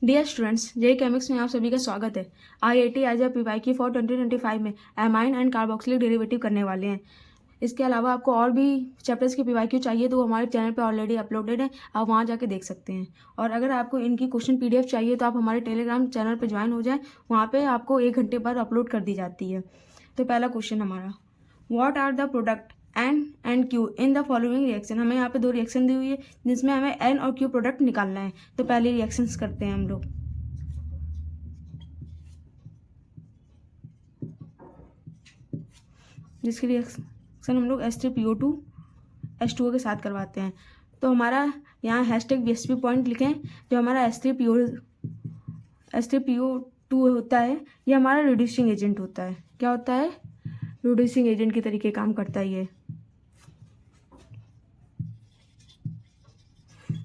Dear students, JEE केमिक्स में आप सभी का स्वागत है। IIT आज PYQ फॉर 2025 में एमाइन एंड कार्बोक्सिलिक डेरिवेटिव करने वाले हैं। इसके अलावा आपको और भी चैप्टर्स की PYQ चाहिए तो वो हमारे चैनल पे ऑलरेडी अपलोडेड है, आप वहाँ जाके देख सकते हैं। और अगर आपको इनकी क्वेश्चन PDF चाहिए तो आप हमारे टेलीग्राम चैनल पर ज्वाइन हो जाएँ, वहाँ पर आपको 1 घंटे बाद अपलोड कर दी जाती है। तो पहला क्वेश्चन हमारा, what are the product N and Q in the following reaction. हमें यहाँ पे 2 रिएक्शन दी हुई है जिसमें हमें एन और क्यू प्रोडक्ट निकालना है। तो पहले रिएक्शंस करते हैं हम लोग। जिसकी रिएक्शन हम लोग H3PO2 H2O के साथ करवाते हैं। तो हमारा यहाँ #VSP पॉइंट लिखें। जो हमारा H3PO2 होता है, ये हमारा रिड्यूसिंग एजेंट होता है। क्या होता है? रिड्यूसिंग एजेंट के तरीके काम करता है ये।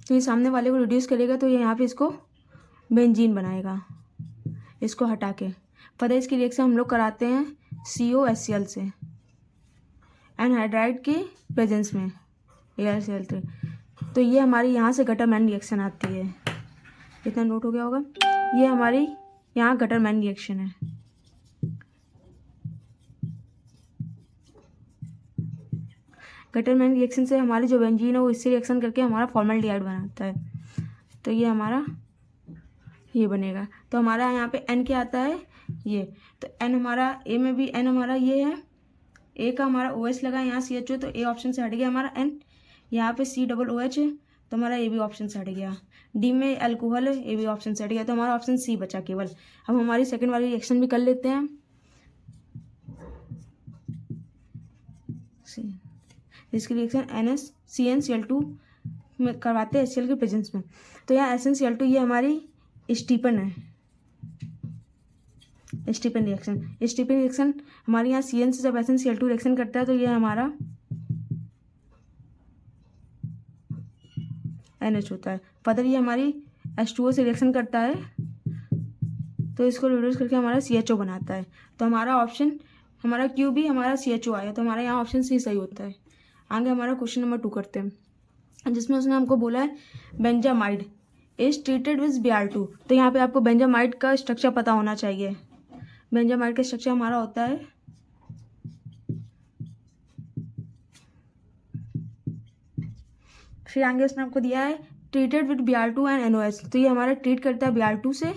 तो ये सामने वाले को रिड्यूस करेगा तो ये यहाँ पे इसको बेंजीन बनाएगा, इसको हटा के। पता है इसकी रिएक्शन हम लोग कराते हैं COHCl से एनहाइड्राइड के प्रेजेंस में ArCl3। तो ये हमारी यहाँ से गटरमैन रिएक्शन आती है। इतना नोट हो गया होगा। ये हमारी यहाँ गटरमैन रिएक्शन है। गटरमैन रिएक्शन से हमारी जो बेंजीन है वो इससे रिएक्शन करके हमारा फॉर्मल्डिहाइड बनाता है। तो ये हमारा ये बनेगा। तो हमारा यहाँ पे N क्या आता है? ये। तो N हमारा A में भी N हमारा ये है। A का हमारा OH लगा, यहाँ CHO, तो A ऑप्शन से हट गया हमारा N। यहाँ पे COOH है तो हमारा A भी ऑप्शन से हट गया। D में अल्कोहल है, A भी ऑप्शन से हट गया, तो हमारा ऑप्शन C बचा केवल। अब हमारी सेकेंड वाली रिएक्शन भी कर लेते हैं। इसकी रिएक्शन NaCnCl2 में करवाते हैं HCl के प्रेजेंस में। तो यहाँ SnCl2 ये हमारी स्टीपन है, स्टीपन रिएक्शन। स्टीपन रिएक्शन हमारे यहाँ Cn से जब SnCl2 रिएक्शन करता है तो ये हमारा NH होता है। फर्दर ये हमारी H2O से रिएक्शन करता है तो इसको रिड्यूस करके हमारा CHO बनाता है। तो हमारा ऑप्शन, हमारा Q भी हमारा CHO आया, तो हमारा यहाँ ऑप्शन C सही होता है। आगे हमारा क्वेश्चन नंबर 2 करते हैं, जिसमें उसने हमको बोला है benzamide is treated with Br2। तो यहाँ पे आपको बेंजामाइड का स्ट्रक्चर पता होना चाहिए। बेंजामाइड का स्ट्रक्चर हमारा होता है फिर आगे उसने आपको दिया है treated with Br2 and NOH। तो ये हमारा ट्रीट करता है Br2 से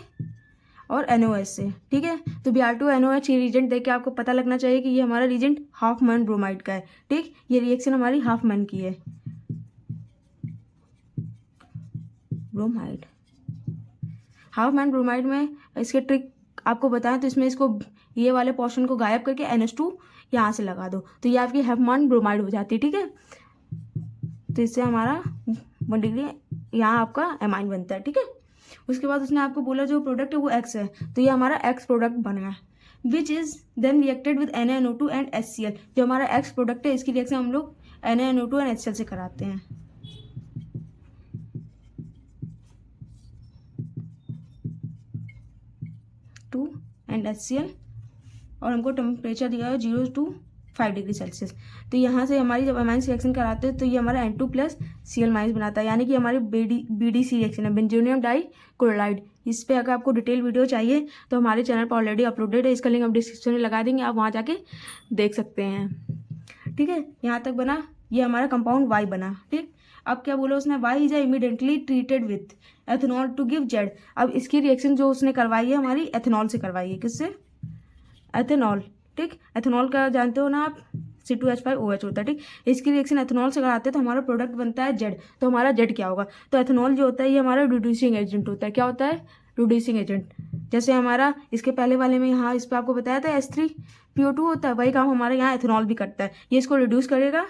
और NOH से, ठीक है। तो Br2 NOH ये रिएजेंट देख के आपको पता लगना चाहिए कि ये हमारा रिएजेंट हाफमैन ब्रोमाइड का है, ठीक। ये रिएक्शन हमारी हाफमैन की है, ब्रोमाइड। हाफमैन ब्रोमाइड में इसके ट्रिक आपको बताएं तो इसमें इसको ये वाले पोर्शन को गायब करके NH2 यहाँ से लगा दो तो ये आपकी हाफमैन ब्रोमाइड हो जाती है, ठीक है। तो इससे हमारा 1 डिग्री यहाँ आपका एमाइन बनता है, ठीक है। उसके बाद उसने आपको बोला जो प्रोडक्ट है वो X है, तो ये हमारा X प्रोडक्ट बना है, which is then reacted with NaNO2 and HCl। जो हमारा X प्रोडक्ट है इसकी रिएक्शन हम लोग NaNO2 एंड HCl से कराते हैं। एंड HCl और हमको टेम्परेचर दिया है 0 to 5 डिग्री सेल्सियस। तो यहाँ से हमारी जब अमाइन रिएक्शन कराते हैं तो ये हमारा N2+Cl- बनाता है, यानी कि हमारी BDC रिएक्शन है, बेंजोनियम डाइक्लोराइड। इस पर अगर आपको डिटेल वीडियो चाहिए तो हमारे चैनल पर ऑलरेडी अपलोडेड है, इसका लिंक हम डिस्क्रिप्शन में लगा देंगे, आप वहाँ जाके देख सकते हैं, ठीक है। यहाँ तक बना, ये हमारा कंपाउंड Y बना, ठीक। अब क्या बोला उसने, Y is immediately treated with ethanol to give Z। अब इसकी रिएक्शन जो उसने करवाई है हमारी एथेनॉल से करवाई है, किससे? एथेनॉल, ठीक। एथेनॉल का जानते हो ना आप, C2H5OH होता है, ठीक। इसकी रिएक्शन एथेनॉल से कराते हैं तो हमारा प्रोडक्ट बनता है Z। तो हमारा Z क्या होगा? तो एथेनॉल जो होता है ये हमारा रिड्यूसिंग एजेंट होता है। क्या होता है? Reducing agent. जैसे हमारा इसके पहले वाले में यहाँ इस पर आपको बताया था H3PO2 होता है, वही काम हमारे यहाँ एथेनॉल भी करता है। ये इसको रिड्यूस करेगा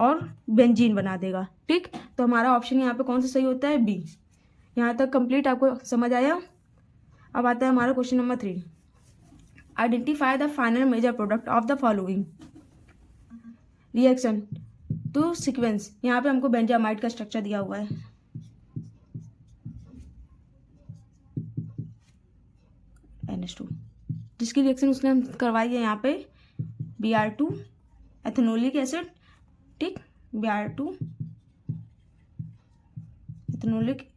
और बेंजीन बना देगा, ठीक। तो हमारा ऑप्शन यहाँ पे कौन सा सही होता है? B। यहाँ तक कंप्लीट आपको समझ आया। अब आता है हमारा question number 3, identify the final major product of the following reaction to sequence. यहाँ पे हमको बेंजामाइड का स्ट्रक्चर दिया हुआ है, NH2, जिसकी रिएक्शन उसने करवाई है यहाँ पे Br2 एथेनोलिक एसिड, ठीक, Br2 एथेनोलिक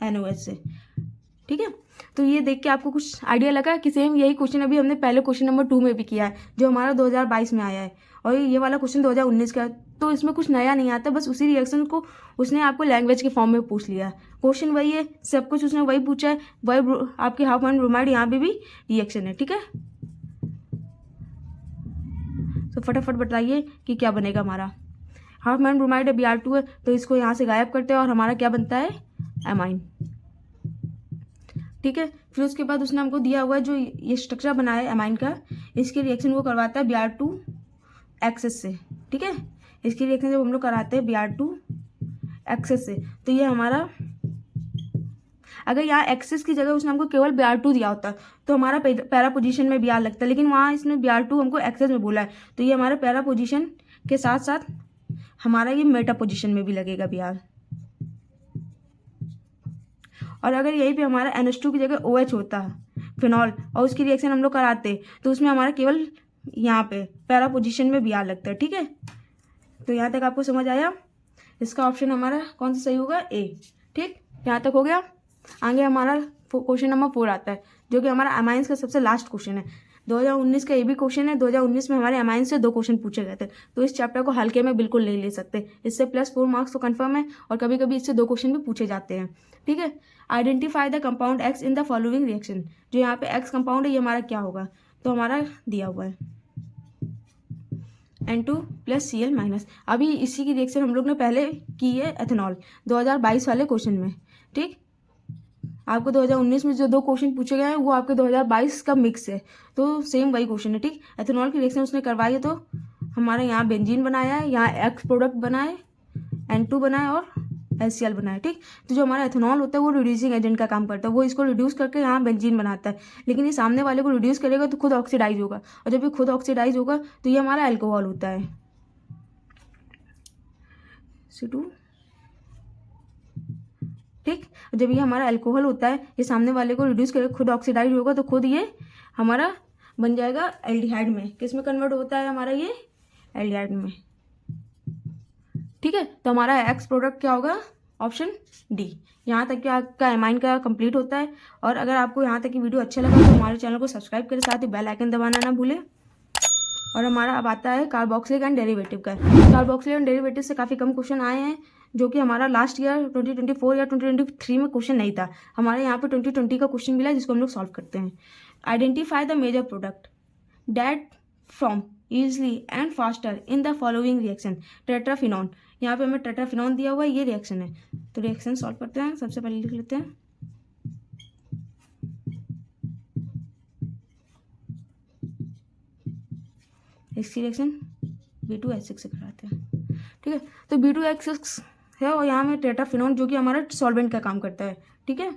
NOH से। ठीक है। तो ये देख के आपको कुछ आइडिया लगा कि सेम यही क्वेश्चन अभी हमने पहले क्वेश्चन नंबर 2 में भी किया है, जो हमारा 2022 में आया है, और ये वाला क्वेश्चन 2019 का है। तो इसमें कुछ नया नहीं आता, बस उसी रिएक्शन को उसने आपको लैंग्वेज के फॉर्म में पूछ लिया। क्वेश्चन वही है, सब कुछ उसने वही पूछा है, वही आपके हाफ मैन ब्रोमाइड यहाँ पे भी रिएक्शन है। ठीक है, तो फटाफट बताइए कि क्या बनेगा हमारा। हाफ मैन ब्रोमाइड है, Br2 है, तो इसको यहाँ से गायब करते हैं और हमारा क्या बनता है, एमाइन। ठीक है, फिर उसके बाद उसने हमको दिया हुआ है जो ये स्ट्रक्चर बनाया है एमाइन का, इसके रिएक्शन वो करवाता है Br2 एक्सेस से। ठीक है, इसकी रिएक्शन जब हम लोग कराते हैं Br2 एक्सेस से, तो ये हमारा, अगर यहाँ एक्सेस की जगह उसने हमको केवल Br2 दिया होता तो हमारा पैरा पोजीशन में Br लगता, लेकिन वहाँ इसने Br2 हमको एक्सेस में बोला है, तो ये हमारे पैरा पोजीशन के साथ साथ हमारा ये मेटा पोजीशन में भी लगेगा Br। और अगर यहीं पे हमारा NH2 की जगह OH होता है फिनॉल, और उसकी रिएक्शन हम लोग कराते, तो उसमें हमारा केवल यहाँ पे पैरा पोजीशन में Br लगता है। ठीक है, तो यहाँ तक आपको समझ आया। इसका ऑप्शन हमारा कौन सा सही होगा, ए। ठीक, यहाँ तक हो गया। आगे हमारा क्वेश्चन नंबर 4 आता है, जो कि हमारा अमाइंस का सबसे लास्ट क्वेश्चन है। 2019 का ये भी क्वेश्चन है। 2019 में हमारे अमाइंस से 2 क्वेश्चन पूछे गए थे, तो इस चैप्टर को हल्के में बिल्कुल नहीं ले सकते। इससे +4 मार्क्स तो कंफर्म है, और कभी कभी इससे 2 क्वेश्चन भी पूछे जाते हैं। ठीक है, identify the compound x in the following reaction. जो यहाँ पे एक्स कंपाउंड है, ये हमारा क्या होगा, तो हमारा दिया हुआ है N2 + Cl-। अभी इसी की रिएक्शन हम लोग ने पहले की है एथेनॉल 2022 वाले क्वेश्चन में। ठीक, आपको 2019 में जो 2 क्वेश्चन पूछे गए हैं वो आपके 2022 का मिक्स है, तो सेम वही क्वेश्चन है। ठीक, एथेनॉल की रिएक्शन उसने करवाई है, तो हमारा यहाँ बेंजीन बनाया है, यहाँ एक्स प्रोडक्ट बनाए, N2 बनाए और HCl बनाए। ठीक, तो जो हमारा एथेनॉल होता है वो रिड्यूसिंग एजेंट का काम करता है, वो इसको रिड्यूस करके यहाँ बेंजीन बनाता है, लेकिन ये सामने वाले को रिड्यूस करेगा तो खुद ऑक्सीडाइज होगा, और जब ये खुद ऑक्सीडाइज होगा तो ये हमारा अल्कोहल होता है C2। ठीक, जब ये हमारा अल्कोहल होता है, ये सामने वाले को रिड्यूस करके खुद ऑक्सीडाइज होगा, तो खुद ये हमारा बन जाएगा एल्डिहाइड में। किस में कन्वर्ट होता है हमारा, ये एल्डिहाइड में। ठीक है, तो हमारा एक्स प्रोडक्ट क्या होगा, ऑप्शन डी। यहाँ तक कि आपका एमाइन का कंप्लीट होता है। और अगर आपको यहाँ तक की वीडियो अच्छा लगा तो हमारे चैनल को सब्सक्राइब करें, साथ ही बेल आइकन दबाना ना भूलें। और हमारा अब आता है कार्बोक्सिलिक एंड डेरिवेटिव का। कार्बोक्सिलिक एंड डेरिवेटिव से काफ़ी कम क्वेश्चन आए हैं, जो कि हमारा लास्ट ईयर 2024 या 2023 में क्वेश्चन नहीं था। हमारे यहाँ पे 2020 का क्वेश्चन मिला है, जिसको हम लोग सॉल्व करते हैं। Identify the major product that from easily and faster in the following reaction. Tetraphenone, यहाँ पे हमें टेट्राफिनॉन दिया हुआ है, ये रिएक्शन है। तो रिएक्शन सॉल्व करते हैं। सबसे पहले लिख लेते हैं इसकी रिएक्शन B2H6 से कराते हैं। ठीक है, तो B2H6 है, और यहाँ में टेट्राफिनॉन जो कि हमारा सॉल्वेंट का काम करता है। ठीक है,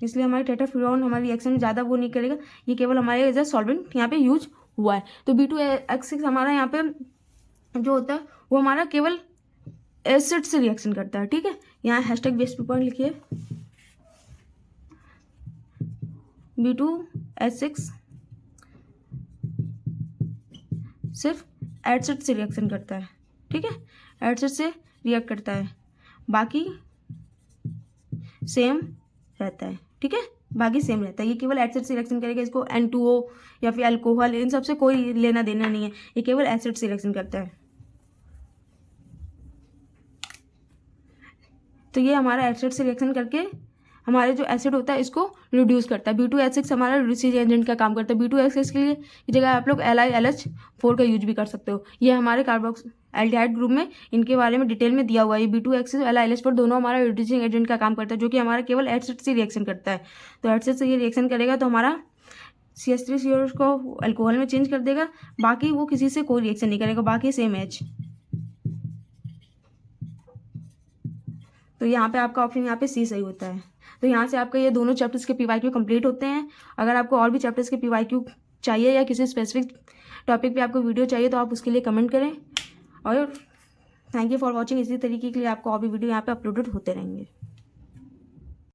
इसलिए हमारे टेट्राफिनॉन हमारी रिएक्शन में ज़्यादा वो नहीं करेगा, ये केवल हमारे एज ए सॉल्वेंट यहाँ पे यूज हुआ है। तो B2H6 हमारा यहाँ पे जो होता है वो हमारा केवल एसिड से रिएक्शन करता है। ठीक है, यहाँ #BSP पॉइंट लिखिए। B2H6 सिर्फ एसिड से रिएक्शन करता है। ठीक है, एसिड से रिएक्ट करता है, बाकी सेम रहता है। ठीक है, बाकी सेम रहता है, ये केवल एसिड से रिएक्शन करेगा। इसको N2O या फिर अल्कोहल, इन सबसे कोई लेना देना नहीं है, ये केवल एसिड से रिएक्शन करता है। तो ये हमारा एसिड से रिएक्शन करके हमारे जो एसिड होता है इसको रिड्यूस करता है। B2H6 हमारा रिड्यूसिंग एजेंट का काम करता है। B2H6 के लिए की जगह आप लोग LiLH4 का यूज भी कर सकते हो। ये हमारे कार्बोक्स एल्डिहाइड ग्रुप में इनके बारे में डिटेल में दिया हुआ है। B2H6 LiLH4 दोनों हमारा रिड्यूसिंग एजेंट का काम करता है, जो कि हमारा केवल एसिड से रिएक्शन करता है। तो एसिड से ये रिएक्शन करेगा तो हमारा CH3CO को अल्कोहल में चेंज कर देगा, बाकी वो किसी से कोई रिएक्शन नहीं करेगा, बाकी सेम H। तो यहाँ पे आपका ऑप्शन यहाँ पे C सही होता है। तो यहाँ से आपका ये दोनों चैप्टर्स के PYQ कंप्लीट होते हैं। अगर आपको और भी चैप्टर्स के PYQ चाहिए या किसी स्पेसिफिक टॉपिक पे आपको वीडियो चाहिए तो आप उसके लिए कमेंट करें। और थैंक यू फॉर वॉचिंग। इसी तरीके के लिए आपको और भी वीडियो यहाँ पे अपलोडेड होते रहेंगे।